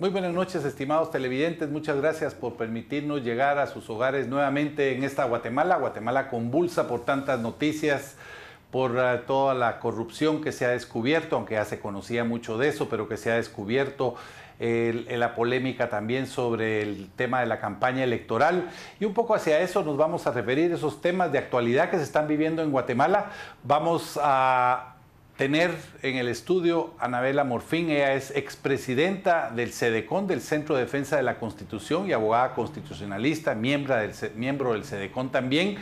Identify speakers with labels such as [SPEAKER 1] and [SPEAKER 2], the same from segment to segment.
[SPEAKER 1] Muy buenas noches, estimados televidentes. Muchas gracias por permitirnos llegar a sus hogares nuevamente en esta Guatemala convulsa por tantas noticias, por toda la corrupción que se ha descubierto, aunque ya se conocía mucho de eso, pero que se ha descubierto, la polémica también sobre el tema de la campaña electoral, y un poco hacia eso nos vamos a referir, esos temas de actualidad que se están viviendo en Guatemala. Vamos a tener en el estudio a Anabela Morfín. Ella es expresidenta del CEDECON, del Centro de Defensa de la Constitución, y abogada constitucionalista, miembro del CEDECON también.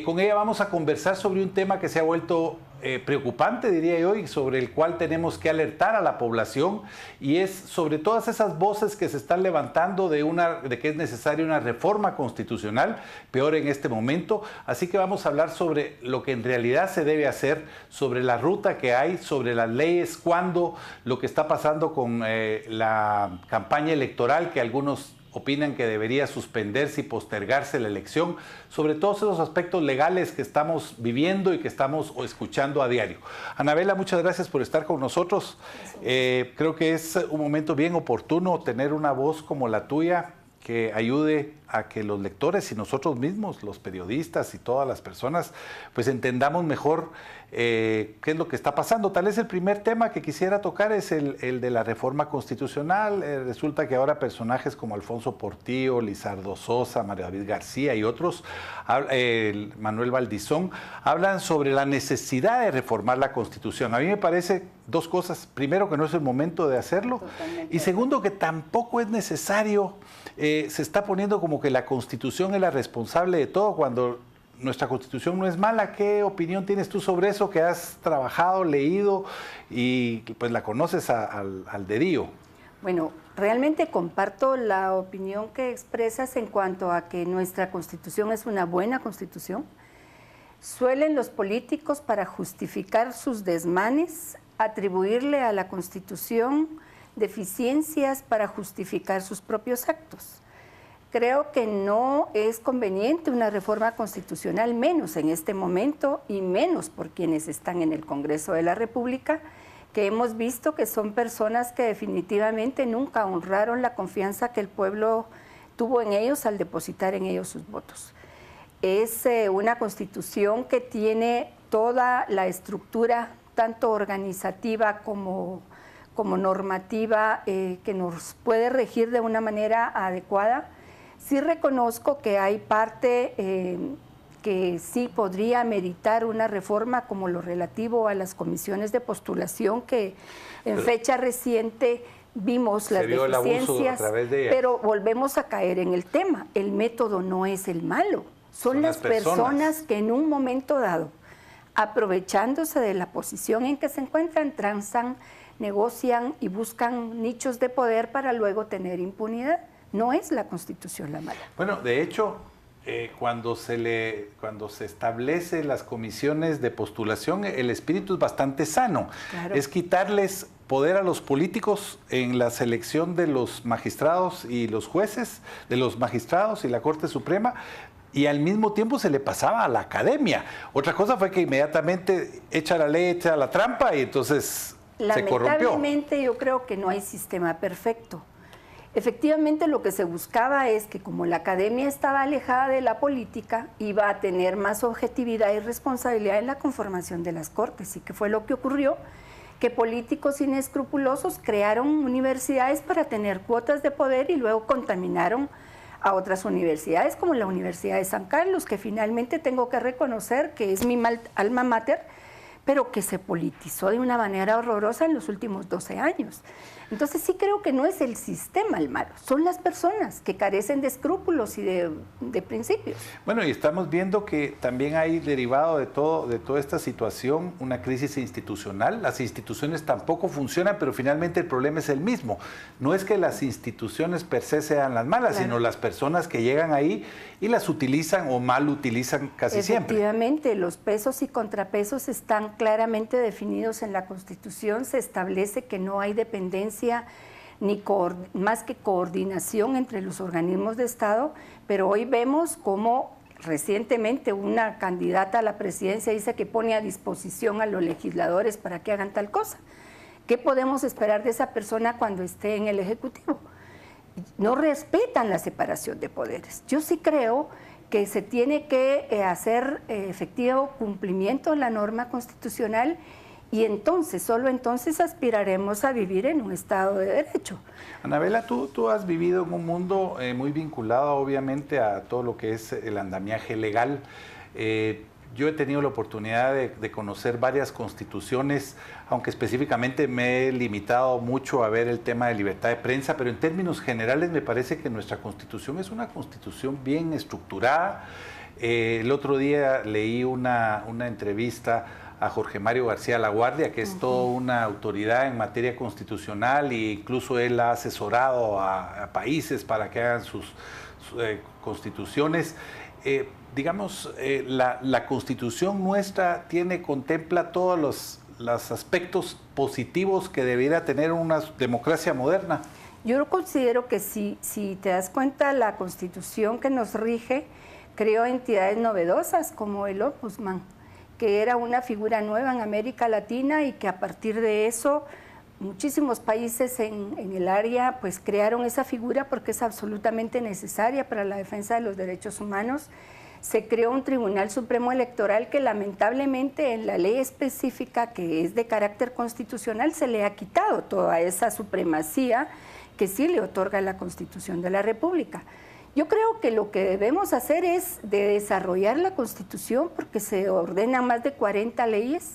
[SPEAKER 1] Con ella vamos a conversar sobre un tema que se ha vuelto preocupante, diría yo, y sobre el cual tenemos que alertar a la población, y es sobre todas esas voces que se están levantando de que es necesaria una reforma constitucional, peor en este momento. Así que vamos a hablar sobre lo que en realidad se debe hacer, sobre la ruta que hay, sobre las leyes, cuándo, lo que está pasando con la campaña electoral, que algunos opinan que debería suspenderse y postergarse la elección, sobre todos esos aspectos legales que estamos viviendo y que estamos escuchando a diario. Anabela, muchas gracias por estar con nosotros. Creo que es un momento bien oportuno tener una voz como la tuya que ayude a que los lectores y nosotros mismos, los periodistas y todas las personas, pues entendamos mejor qué es lo que está pasando. Tal vez el primer tema que quisiera tocar es el de la reforma constitucional. Resulta que ahora personajes como Alfonso Portillo, Lizardo Sosa, María David García y otros, Manuel Valdizón, hablan sobre la necesidad de reformar la Constitución. A mí me parece dos cosas. Primero, que no es el momento de hacerlo. Totalmente. Y segundo, que tampoco es necesario. Se está poniendo como que la Constitución es la responsable de todo, cuando nuestra Constitución no es mala. ¿Qué opinión tienes tú sobre eso, que has trabajado, leído y pues la conoces al dedillo?
[SPEAKER 2] Bueno, realmente comparto la opinión que expresas en cuanto a que nuestra Constitución es una buena Constitución. Suelen los políticos, para justificar sus desmanes, atribuirle a la Constitución deficiencias para justificar sus propios actos. Creo que no es conveniente una reforma constitucional, menos en este momento y menos por quienes están en el Congreso de la República, que hemos visto que son personas que definitivamente nunca honraron la confianza que el pueblo tuvo en ellos al depositar en ellos sus votos. Es una constitución que tiene toda la estructura, tanto organizativa como normativa, que nos puede regir de una manera adecuada. Sí reconozco que hay parte que sí podría meritar una reforma, como lo relativo a las comisiones de postulación, que en fecha reciente vimos las deficiencias, pero volvemos a caer en el tema. El método no es el malo, son las personas que en un momento dado, aprovechándose de la posición en que se encuentran, transan, negocian y buscan nichos de poder para luego tener impunidad. No es la Constitución la mala.
[SPEAKER 1] Bueno, de hecho, cuando se establece las comisiones de postulación, el espíritu es bastante sano. Claro. Es quitarles poder a los políticos en la selección de los magistrados y los jueces, de los magistrados y la Corte Suprema, y al mismo tiempo se le pasaba a la academia. Otra cosa fue que inmediatamente echa la ley, echa la trampa, y entonces se corrompió.
[SPEAKER 2] Lamentablemente yo creo que no hay sistema perfecto. Efectivamente, lo que se buscaba es que, como la academia estaba alejada de la política, iba a tener más objetividad y responsabilidad en la conformación de las cortes, y que fue lo que ocurrió, que políticos inescrupulosos crearon universidades para tener cuotas de poder y luego contaminaron a otras universidades, como la Universidad de San Carlos, que finalmente tengo que reconocer que es mi alma mater, pero que se politizó de una manera horrorosa en los últimos 12 años. Entonces sí creo que no es el sistema el malo, son las personas que carecen de escrúpulos y de principios.
[SPEAKER 1] Bueno, y estamos viendo que también hay derivado de toda esta situación una crisis institucional. Las instituciones tampoco funcionan, pero finalmente el problema es el mismo. No es que las instituciones per se sean las malas, claro, sino las personas que llegan ahí y las utilizan o mal utilizan casi siempre.
[SPEAKER 2] Efectivamente, los pesos y contrapesos están claramente definidos en la Constitución. Se establece que no hay dependencia ni más que coordinación entre los organismos de Estado, pero hoy vemos cómo recientemente una candidata a la presidencia dice que pone a disposición a los legisladores para que hagan tal cosa, ¿Qué podemos esperar de esa persona cuando esté en el Ejecutivo? No respetan la separación de poderes. Yo sí creo que se tiene que hacer efectivo cumplimiento de la norma constitucional y entonces, solo entonces aspiraremos a vivir en un Estado de Derecho.
[SPEAKER 1] Anabela, tú has vivido en un mundo muy vinculado obviamente a todo lo que es el andamiaje legal. Yo he tenido la oportunidad de conocer varias constituciones, aunque específicamente me he limitado mucho a ver el tema de libertad de prensa, pero en términos generales me parece que nuestra constitución es una constitución bien estructurada. El otro día leí una entrevista a Jorge Mario García Laguardia, que es toda una autoridad en materia constitucional e incluso él ha asesorado a países para que hagan sus constituciones. Digamos, la Constitución nuestra contempla todos los aspectos positivos que debiera tener una democracia moderna.
[SPEAKER 2] Yo considero que si te das cuenta, la Constitución que nos rige creó entidades novedosas como el Ombudsman, que era una figura nueva en América Latina y que a partir de eso muchísimos países en el área pues crearon esa figura porque es absolutamente necesaria para la defensa de los derechos humanos. Se creó un Tribunal Supremo Electoral que lamentablemente en la ley específica que es de carácter constitucional se le ha quitado toda esa supremacía que sí le otorga la Constitución de la República. Yo creo que lo que debemos hacer es de desarrollar la Constitución porque se ordenan más de 40 leyes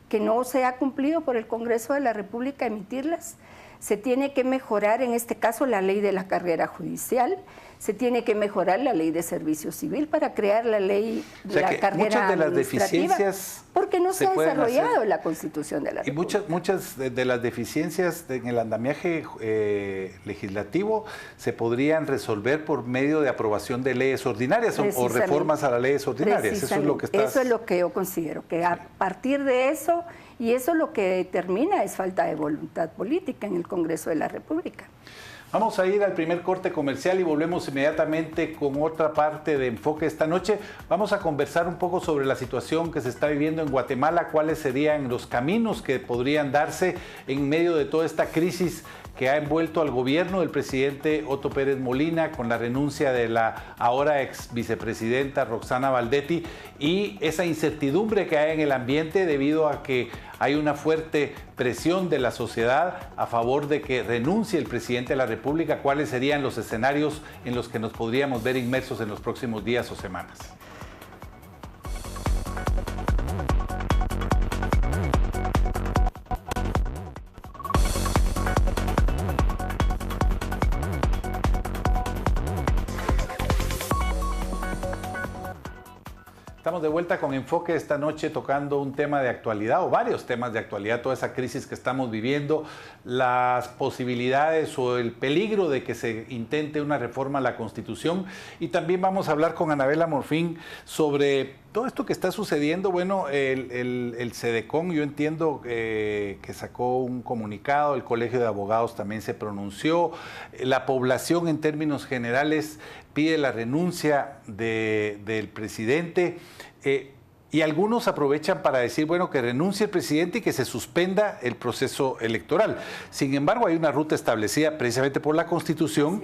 [SPEAKER 2] que no se ha cumplido por el Congreso de la República emitirlas. Se tiene que mejorar, en este caso, la ley de la carrera judicial, se tiene que mejorar la ley de servicio civil para crear la ley de la carrera
[SPEAKER 1] muchas de las
[SPEAKER 2] administrativa,
[SPEAKER 1] deficiencias
[SPEAKER 2] porque no se ha desarrollado la Constitución de la República.
[SPEAKER 1] Y muchas de las deficiencias en el andamiaje legislativo se podrían resolver por medio de aprobación de leyes ordinarias o reformas a las leyes ordinarias. Eso es lo que
[SPEAKER 2] yo considero, que a partir de eso, y eso lo que determina es falta de voluntad política en el Congreso de la República.
[SPEAKER 1] Vamos a ir al primer corte comercial y volvemos inmediatamente con otra parte de Enfoque esta noche. Vamos a conversar un poco sobre la situación que se está viviendo en Guatemala, cuáles serían los caminos que podrían darse en medio de toda esta crisis que ha envuelto al gobierno del presidente Otto Pérez Molina con la renuncia de la ahora ex vicepresidenta Roxana Valdetti y esa incertidumbre que hay en el ambiente debido a que hay una fuerte presión de la sociedad a favor de que renuncie el presidente de la República. ¿Cuáles serían los escenarios en los que nos podríamos ver inmersos en los próximos días o semanas? Estamos de vuelta con Enfoque esta noche tocando un tema de actualidad o varios temas de actualidad, toda esa crisis que estamos viviendo, las posibilidades o el peligro de que se intente una reforma a la Constitución y también vamos a hablar con Anabela Morfín sobre todo esto que está sucediendo. Bueno, el CEDECON, yo entiendo que sacó un comunicado, el Colegio de Abogados también se pronunció, la población en términos generales pide la renuncia del presidente y algunos aprovechan para decir, bueno, que renuncie el presidente y que se suspenda el proceso electoral. Sin embargo, hay una ruta establecida precisamente por la Constitución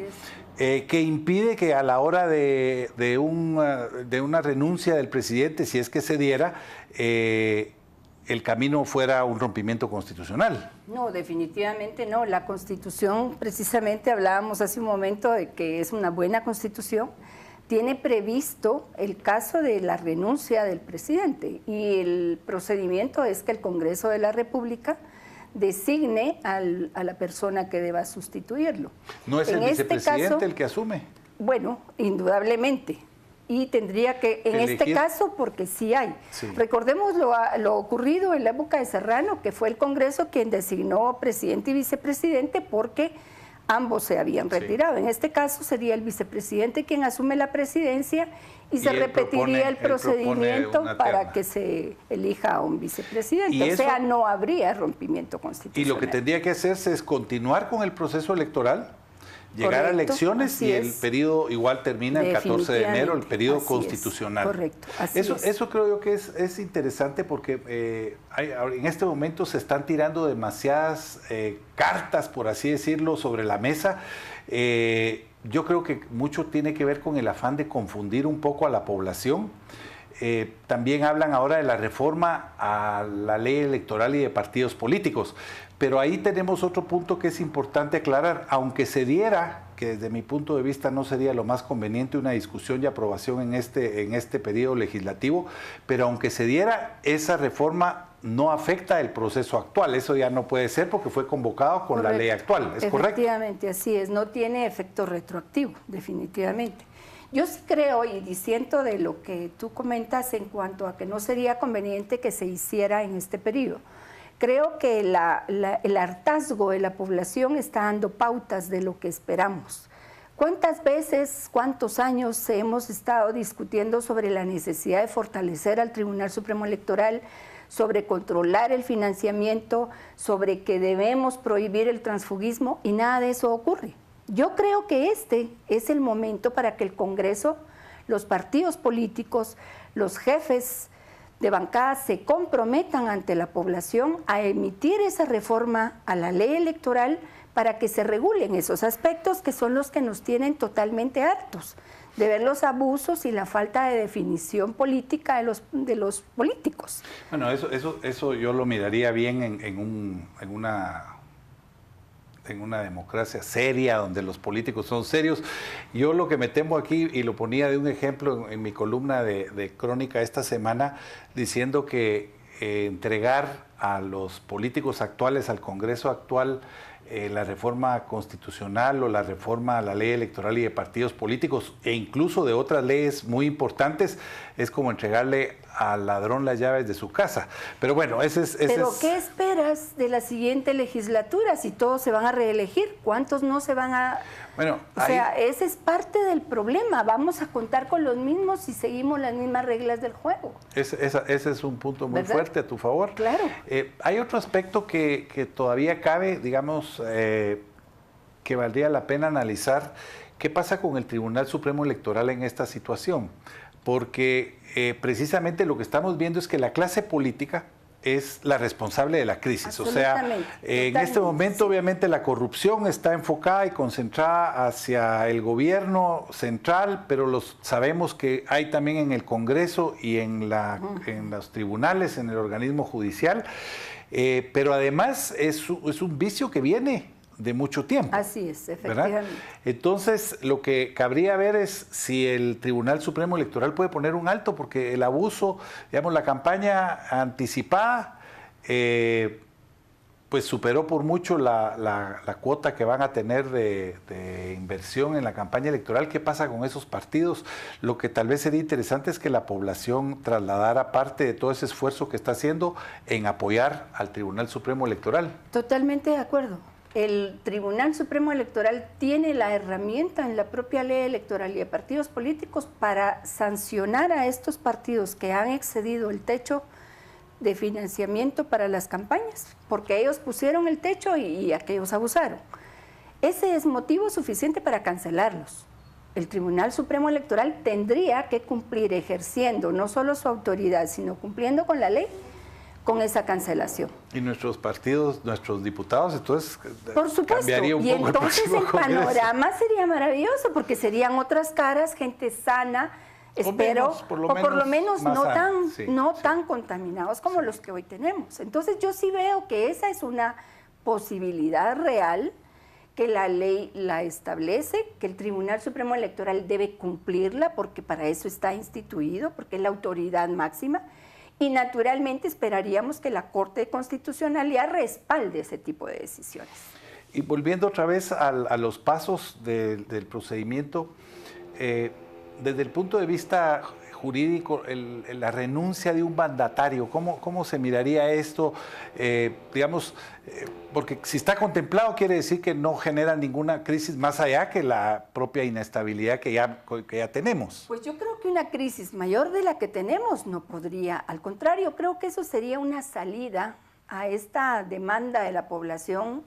[SPEAKER 1] que impide que a la hora de una renuncia del presidente, si es que se diera, el camino fuera un rompimiento constitucional.
[SPEAKER 2] No, definitivamente no. La Constitución, precisamente hablábamos hace un momento de que es una buena Constitución, tiene previsto el caso de la renuncia del presidente y el procedimiento es que el Congreso de la República designe a la persona que deba sustituirlo.
[SPEAKER 1] ¿No es el vicepresidente el que asume?
[SPEAKER 2] Bueno, indudablemente. Y tendría que, en este caso, porque sí hay. Sí. Recordemos lo ocurrido en la época de Serrano, que fue el Congreso quien designó presidente y vicepresidente porque ambos se habían retirado. Sí. En este caso sería el vicepresidente quien asume la presidencia y se repetiría el procedimiento para que se elija a un vicepresidente. O sea, no habría rompimiento constitucional.
[SPEAKER 1] Y lo que tendría que hacerse es continuar con el proceso electoral, llegar a elecciones
[SPEAKER 2] así
[SPEAKER 1] y el
[SPEAKER 2] es.
[SPEAKER 1] periodo igual termina el 14 de enero, el periodo
[SPEAKER 2] Así
[SPEAKER 1] constitucional.
[SPEAKER 2] es, correcto, así es.
[SPEAKER 1] Eso creo yo que es interesante porque en este momento se están tirando demasiadas cartas, por así decirlo, sobre la mesa. Yo creo que mucho tiene que ver con el afán de confundir un poco a la población. También hablan ahora de la reforma a la ley electoral y de partidos políticos, pero ahí tenemos otro punto que es importante aclarar, aunque se diera, que desde mi punto de vista no sería lo más conveniente una discusión y aprobación en este periodo legislativo, pero aunque se diera, esa reforma no afecta el proceso actual, eso ya no puede ser porque fue convocado con la ley actual, ¿es correcto?
[SPEAKER 2] Efectivamente, así es, no tiene efecto retroactivo, definitivamente. Yo sí creo y disiento de lo que tú comentas en cuanto a que no sería conveniente que se hiciera en este periodo. Creo que el hartazgo de la población está dando pautas de lo que esperamos. ¿Cuántas veces, cuántos años hemos estado discutiendo sobre la necesidad de fortalecer al Tribunal Supremo Electoral, sobre controlar el financiamiento, sobre que debemos prohibir el transfugismo y nada de eso ocurre? Yo creo que este es el momento para que el Congreso, los partidos políticos, los jefes de bancada se comprometan ante la población a emitir esa reforma a la ley electoral para que se regulen esos aspectos que son los que nos tienen totalmente hartos de ver los abusos y la falta de definición política de los políticos.
[SPEAKER 1] Bueno, eso yo lo miraría bien en una democracia seria, donde los políticos son serios. Yo lo que me temo aquí, y lo ponía de un ejemplo en mi columna de crónica esta semana, diciendo que entregar a los políticos actuales, al Congreso actual, la reforma constitucional o la reforma a la ley electoral y de partidos políticos e incluso de otras leyes muy importantes, es como entregarle al ladrón las llaves de su casa. Pero bueno,
[SPEAKER 2] ¿qué esperas de la siguiente legislatura si todos se van a reelegir? ¿Cuántos no se van a...?
[SPEAKER 1] Bueno,
[SPEAKER 2] ese es parte del problema. Vamos a contar con los mismos si seguimos las mismas reglas del juego.
[SPEAKER 1] Ese es un punto muy fuerte a tu favor.
[SPEAKER 2] Claro.
[SPEAKER 1] Hay otro aspecto que todavía cabe, digamos, que valdría la pena analizar. ¿Qué pasa con el Tribunal Supremo Electoral en esta situación? Porque precisamente lo que estamos viendo es que la clase política es la responsable de la crisis. O sea, en este momento obviamente la corrupción está enfocada y concentrada hacia el gobierno central, pero sabemos que hay también en el Congreso y en los tribunales, en el organismo judicial, pero además es un vicio que viene de mucho tiempo.
[SPEAKER 2] Así es, efectivamente.
[SPEAKER 1] ¿Verdad? Entonces, lo que cabría ver es si el Tribunal Supremo Electoral puede poner un alto, porque el abuso, digamos, la campaña anticipada, pues superó por mucho la cuota que van a tener de inversión en la campaña electoral. ¿Qué pasa con esos partidos? Lo que tal vez sería interesante es que la población trasladara parte de todo ese esfuerzo que está haciendo en apoyar al Tribunal Supremo Electoral.
[SPEAKER 2] Totalmente de acuerdo. El Tribunal Supremo Electoral tiene la herramienta en la propia ley electoral y de partidos políticos para sancionar a estos partidos que han excedido el techo de financiamiento para las campañas, porque ellos pusieron el techo y aquellos abusaron. Ese es motivo suficiente para cancelarlos. El Tribunal Supremo Electoral tendría que cumplir ejerciendo no solo su autoridad, sino cumpliendo con la ley, con esa cancelación.
[SPEAKER 1] Y nuestros partidos, nuestros diputados, entonces
[SPEAKER 2] por supuesto,
[SPEAKER 1] cambiaría un
[SPEAKER 2] y
[SPEAKER 1] poco
[SPEAKER 2] entonces el panorama
[SPEAKER 1] Congreso.
[SPEAKER 2] Sería maravilloso, porque serían otras caras, gente sana, espero, o por lo menos no tan contaminados como los que hoy tenemos. Entonces yo sí veo que esa es una posibilidad real, que la ley la establece, que el Tribunal Supremo Electoral debe cumplirla, porque para eso está instituido, porque es la autoridad máxima. Y naturalmente esperaríamos que la Corte Constitucional respalde ese tipo de decisiones.
[SPEAKER 1] Y volviendo otra vez a los pasos del procedimiento, desde el punto de vista jurídico, la renuncia de un mandatario, ¿cómo se miraría esto? Porque si está contemplado quiere decir que no genera ninguna crisis más allá que la propia inestabilidad que ya tenemos.
[SPEAKER 2] Pues yo creo que una crisis mayor de la que tenemos no podría, al contrario, creo que eso sería una salida a esta demanda de la población,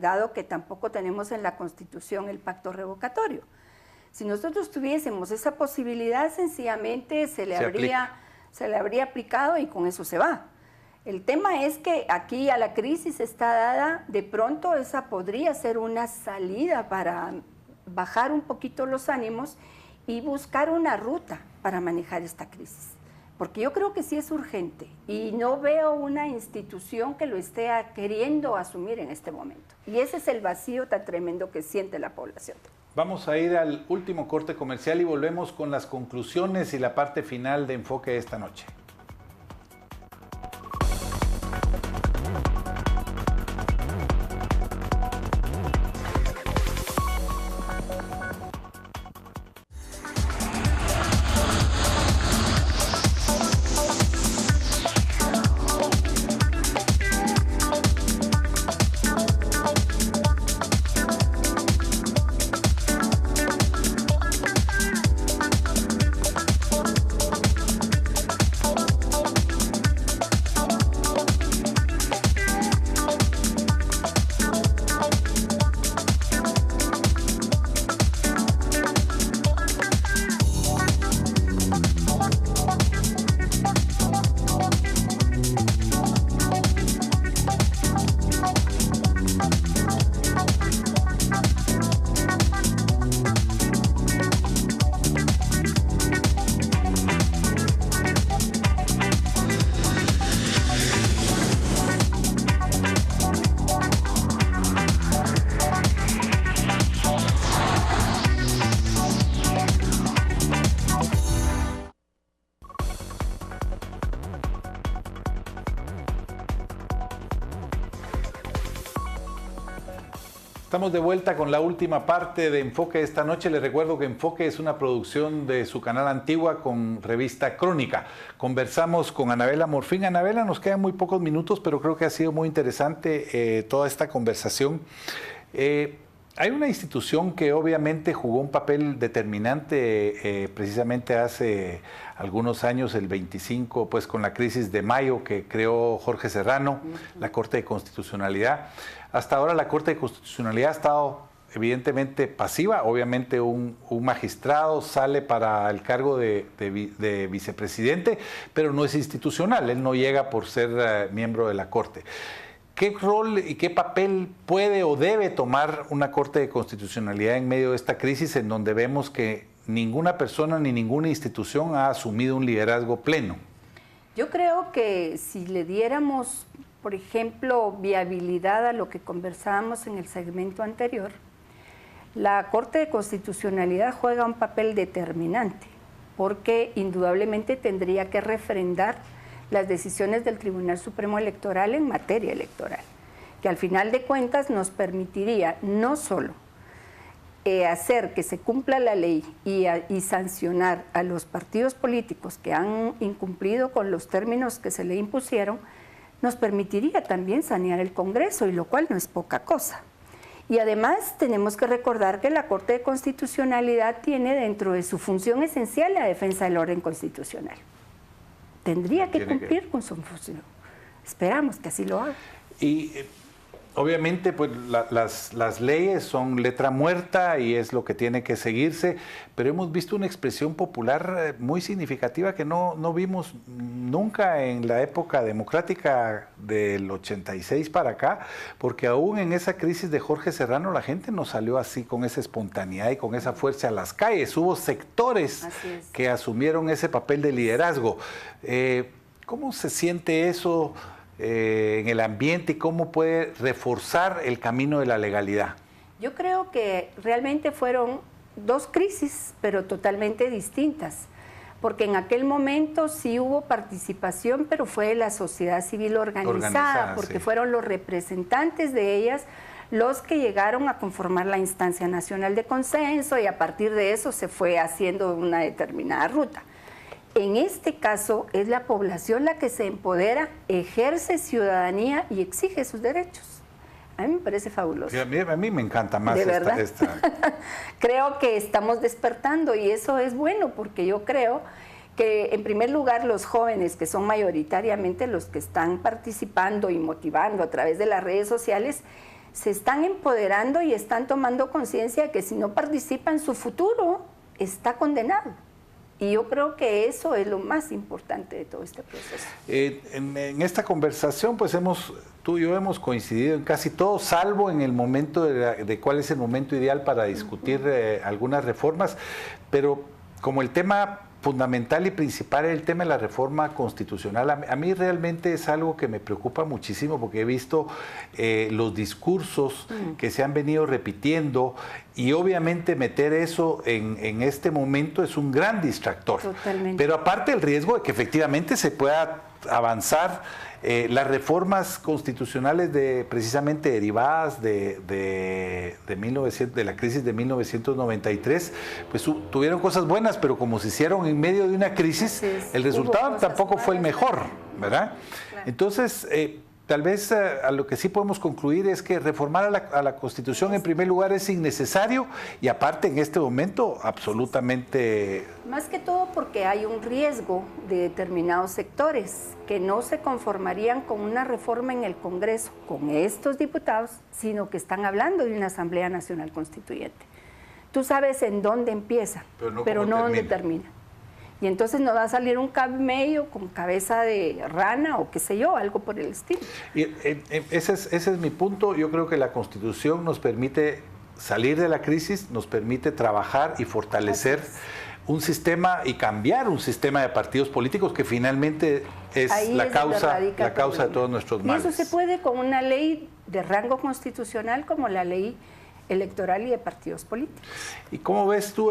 [SPEAKER 2] dado que tampoco tenemos en la Constitución el pacto revocatorio. Si nosotros tuviésemos esa posibilidad, sencillamente se le habría aplicado y con eso se va. El tema es que aquí a la crisis está dada, de pronto esa podría ser una salida para bajar un poquito los ánimos y buscar una ruta para manejar esta crisis. Porque yo creo que sí es urgente y no veo una institución que lo esté queriendo asumir en este momento. Y ese es el vacío tan tremendo que siente la población.
[SPEAKER 1] Vamos a ir al último corte comercial y volvemos con las conclusiones y la parte final de Enfoque de esta noche. Estamos de vuelta con la última parte de Enfoque de esta noche. Les recuerdo que Enfoque es una producción de su canal Antigua con revista Crónica. Conversamos con Anabela Morfín. Anabela, nos quedan muy pocos minutos, pero creo que ha sido muy interesante toda esta conversación. Hay una institución que obviamente jugó un papel determinante precisamente hace algunos años, el 25, pues con la crisis de mayo que creó Jorge Serrano, la Corte de Constitucionalidad. Hasta ahora la Corte de Constitucionalidad ha estado evidentemente pasiva. Obviamente un magistrado sale para el cargo de vicepresidente, pero no es institucional, él no llega por ser miembro de la Corte. ¿Qué rol y qué papel puede o debe tomar una Corte de Constitucionalidad en medio de esta crisis en donde vemos que ninguna persona ni ninguna institución ha asumido un liderazgo pleno?
[SPEAKER 2] Yo creo que si le diéramos, por ejemplo, viabilidad a lo que conversábamos en el segmento anterior, la Corte de Constitucionalidad juega un papel determinante, porque indudablemente tendría que refrendar las decisiones del Tribunal Supremo Electoral en materia electoral, que al final de cuentas nos permitiría no solo hacer que se cumpla la ley y sancionar a los partidos políticos que han incumplido con los términos que se le impusieron, nos permitiría también sanear el Congreso, y lo cual no es poca cosa. Y además tenemos que recordar que la Corte de Constitucionalidad tiene dentro de su función esencial la defensa del orden constitucional. Tendría que cumplir con su función. Esperamos que así lo haga.
[SPEAKER 1] Y obviamente pues las leyes son letra muerta y es lo que tiene que seguirse, pero hemos visto una expresión popular muy significativa que no vimos nunca en la época democrática del 86 para acá, porque aún en esa crisis de Jorge Serrano la gente no salió así con esa espontaneidad y con esa fuerza a las calles. Hubo sectores que asumieron ese papel de liderazgo. ¿Cómo se siente eso en el ambiente y cómo puede reforzar el camino de la legalidad?
[SPEAKER 2] Yo creo que realmente fueron dos crisis, pero totalmente distintas, porque en aquel momento sí hubo participación, pero fue la sociedad civil organizada porque fueron los representantes de ellas los que llegaron a conformar la instancia nacional de consenso, y a partir de eso se fue haciendo una determinada ruta. En este caso es la población la que se empodera, ejerce ciudadanía y exige sus derechos. A mí me parece fabuloso.
[SPEAKER 1] A mí me encanta más
[SPEAKER 2] esta. Creo que estamos despertando y eso es bueno, porque yo creo que en primer lugar los jóvenes, que son mayoritariamente los que están participando y motivando a través de las redes sociales, se están empoderando y están tomando conciencia de que si no participan, su futuro está condenado. Y yo creo que eso es lo más importante de todo este proceso.
[SPEAKER 1] En esta conversación, pues tú y yo hemos coincidido en casi todo, salvo en el momento de cuál es el momento ideal para discutir algunas reformas, pero como el tema fundamental y principal es el tema de la reforma constitucional. A mí realmente es algo que me preocupa muchísimo porque he visto los discursos que se han venido repitiendo y obviamente meter eso en este momento es un gran distractor.
[SPEAKER 2] Totalmente.
[SPEAKER 1] Pero aparte el riesgo de que efectivamente se pueda avanzar las reformas constitucionales precisamente derivadas de la crisis de 1993, pues tuvieron cosas buenas, pero como se hicieron en medio de una crisis, el resultado tampoco fue el mejor, ¿verdad? Claro. Entonces, tal vez a lo que sí podemos concluir es que reformar a la Constitución en primer lugar es innecesario y aparte en este momento absolutamente...
[SPEAKER 2] Más que todo porque hay un riesgo de determinados sectores que no se conformarían con una reforma en el Congreso, con estos diputados, sino que están hablando de una Asamblea Nacional Constituyente. Tú sabes en dónde empieza, pero no dónde termina. Y entonces nos va a salir un camello con cabeza de rana o qué sé yo, algo por el estilo.
[SPEAKER 1] Y ese es mi punto. Yo creo que la Constitución nos permite salir de la crisis, nos permite trabajar y fortalecer un sistema y cambiar un sistema de partidos políticos que finalmente es la causa de todos nuestros males.
[SPEAKER 2] Y eso se puede con una ley de rango constitucional como la ley electoral y de partidos políticos.
[SPEAKER 1] ¿Y cómo ves tú,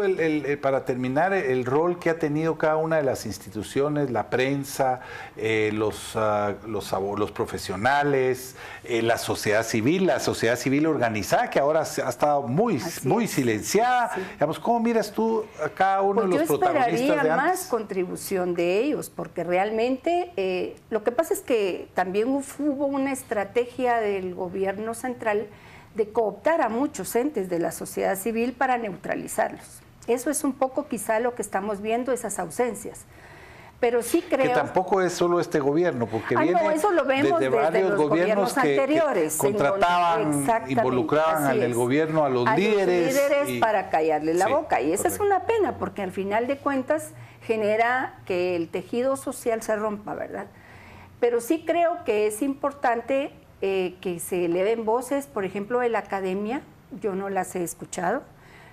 [SPEAKER 1] para terminar, el rol que ha tenido cada una de las instituciones, la prensa, los profesionales, la sociedad civil organizada, que ahora ha estado muy silenciada? Sí. Digamos, ¿cómo miras tú a cada uno de los protagonistas de antes?
[SPEAKER 2] Yo esperaría más contribución de ellos, porque realmente lo que pasa es que también hubo una estrategia del gobierno central de cooptar a muchos entes de la sociedad civil para neutralizarlos. Eso es un poco quizá lo que estamos viendo, esas ausencias. Pero sí creo...
[SPEAKER 1] Que tampoco es solo este gobierno, porque viene
[SPEAKER 2] eso lo vemos
[SPEAKER 1] desde varios
[SPEAKER 2] los gobiernos anteriores.
[SPEAKER 1] Que contrataban, involucraban al gobierno, a los líderes
[SPEAKER 2] para callarle la boca. Y esa es una pena, porque al final de cuentas genera que el tejido social se rompa, ¿verdad? Pero sí creo que es importante que se eleven voces, por ejemplo, de la academia, yo no las he escuchado,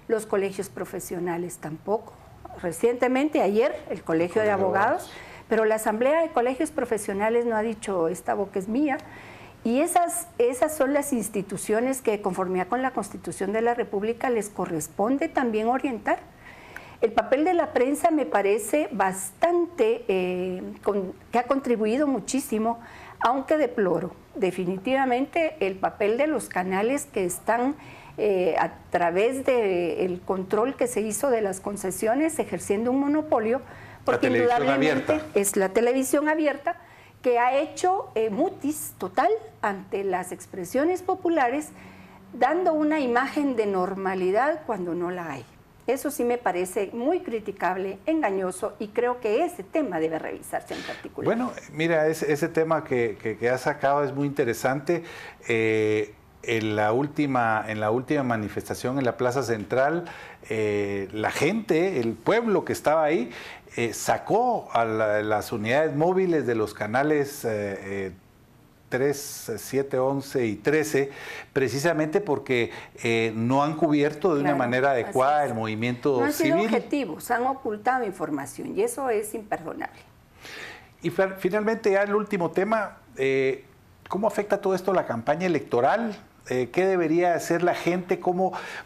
[SPEAKER 2] los colegios profesionales tampoco. Recientemente, ayer, el Colegio de Abogados, pero la Asamblea de Colegios Profesionales no ha dicho, esta boca es mía, y esas son las instituciones que, conforme con la Constitución de la República, les corresponde también orientar. El papel de la prensa me parece bastante, que ha contribuido muchísimo, aunque deploro definitivamente el papel de los canales que están a través del control que se hizo de las concesiones ejerciendo un monopolio, porque indudablemente es la televisión abierta que ha hecho mutis total ante las expresiones populares, dando una imagen de normalidad cuando no la hay. Eso sí me parece muy criticable, engañoso, y creo que ese tema debe revisarse en particular.
[SPEAKER 1] Bueno, mira, ese tema que has sacado es muy interesante. En la última manifestación en la Plaza Central, la gente, el pueblo que estaba ahí, sacó a las unidades móviles de los canales 3, 7, 11 y 13, precisamente porque no han cubierto de una manera adecuada el movimiento civil.
[SPEAKER 2] No han sido objetivos, han ocultado información y eso es imperdonable.
[SPEAKER 1] Y finalmente, ya el último tema, ¿cómo afecta todo esto a la campaña electoral? ¿Qué debería hacer la gente?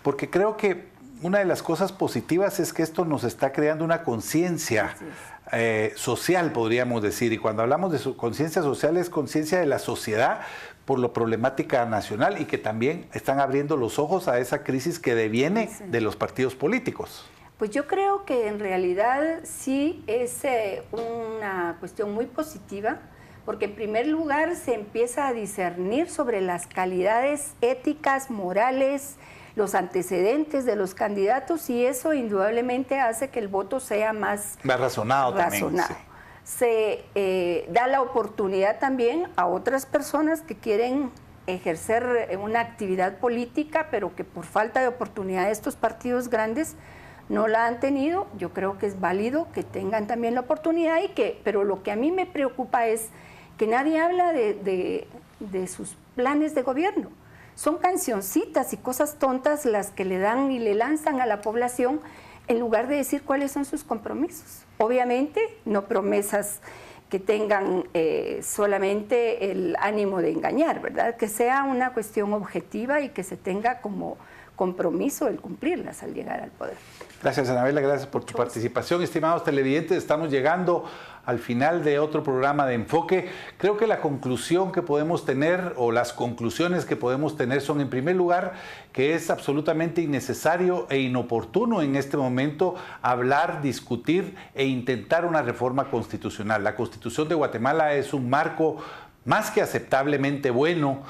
[SPEAKER 1] Porque creo que una de las cosas positivas es que esto nos está creando una conciencia social, podríamos decir, y cuando hablamos de conciencia social es conciencia de la sociedad por la problemática nacional y que también están abriendo los ojos a esa crisis que deviene de los partidos políticos.
[SPEAKER 2] Pues yo creo que en realidad sí es una cuestión muy positiva, porque en primer lugar se empieza a discernir sobre las calidades éticas, morales, los antecedentes de los candidatos, y eso indudablemente hace que el voto sea más
[SPEAKER 1] razonado. También, sí.
[SPEAKER 2] Se da la oportunidad también a otras personas que quieren ejercer una actividad política, pero que por falta de oportunidad de estos partidos grandes no la han tenido. Yo creo que es válido que tengan también la oportunidad, pero lo que a mí me preocupa es que nadie habla de sus planes de gobierno. Son cancioncitas y cosas tontas las que le dan y le lanzan a la población en lugar de decir cuáles son sus compromisos. Obviamente, no promesas que tengan solamente el ánimo de engañar, ¿verdad? Que sea una cuestión objetiva y que se tenga como compromiso el cumplirlas al llegar al poder.
[SPEAKER 1] Gracias, Anabela, gracias por tu participación. Estimados televidentes, estamos llegando al final de otro programa de Enfoque. Creo que la conclusión que podemos tener, o las conclusiones que podemos tener, son, en primer lugar, que es absolutamente innecesario e inoportuno en este momento hablar, discutir e intentar una reforma constitucional. La Constitución de Guatemala es un marco más que aceptablemente bueno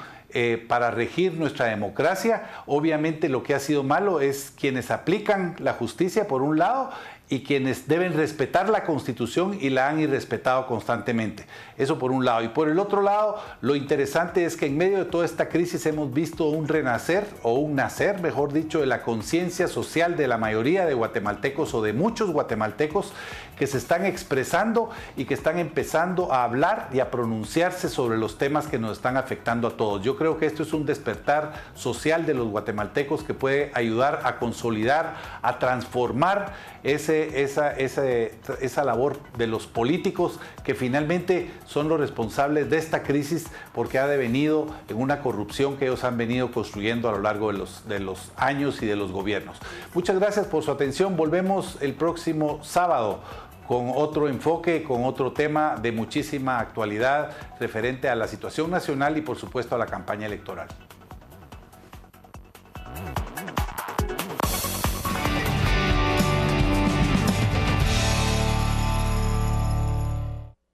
[SPEAKER 1] para regir nuestra democracia. Obviamente lo que ha sido malo es quienes aplican la justicia por un lado y quienes deben respetar la Constitución y la han irrespetado constantemente. Eso por un lado. Y por el otro lado, lo interesante es que en medio de toda esta crisis hemos visto un renacer, o un nacer, mejor dicho, de la conciencia social de la mayoría de guatemaltecos, o de muchos guatemaltecos, que se están expresando y que están empezando a hablar y a pronunciarse sobre los temas que nos están afectando a todos. Yo creo que esto es un despertar social de los guatemaltecos que puede ayudar a consolidar, a transformar esa labor de los políticos, que finalmente son los responsables de esta crisis, porque ha devenido en una corrupción que ellos han venido construyendo a lo largo de los años y de los gobiernos. Muchas gracias por su atención. Volvemos el próximo sábado con otro enfoque, con otro tema de muchísima actualidad referente a la situación nacional y, por supuesto, a la campaña electoral.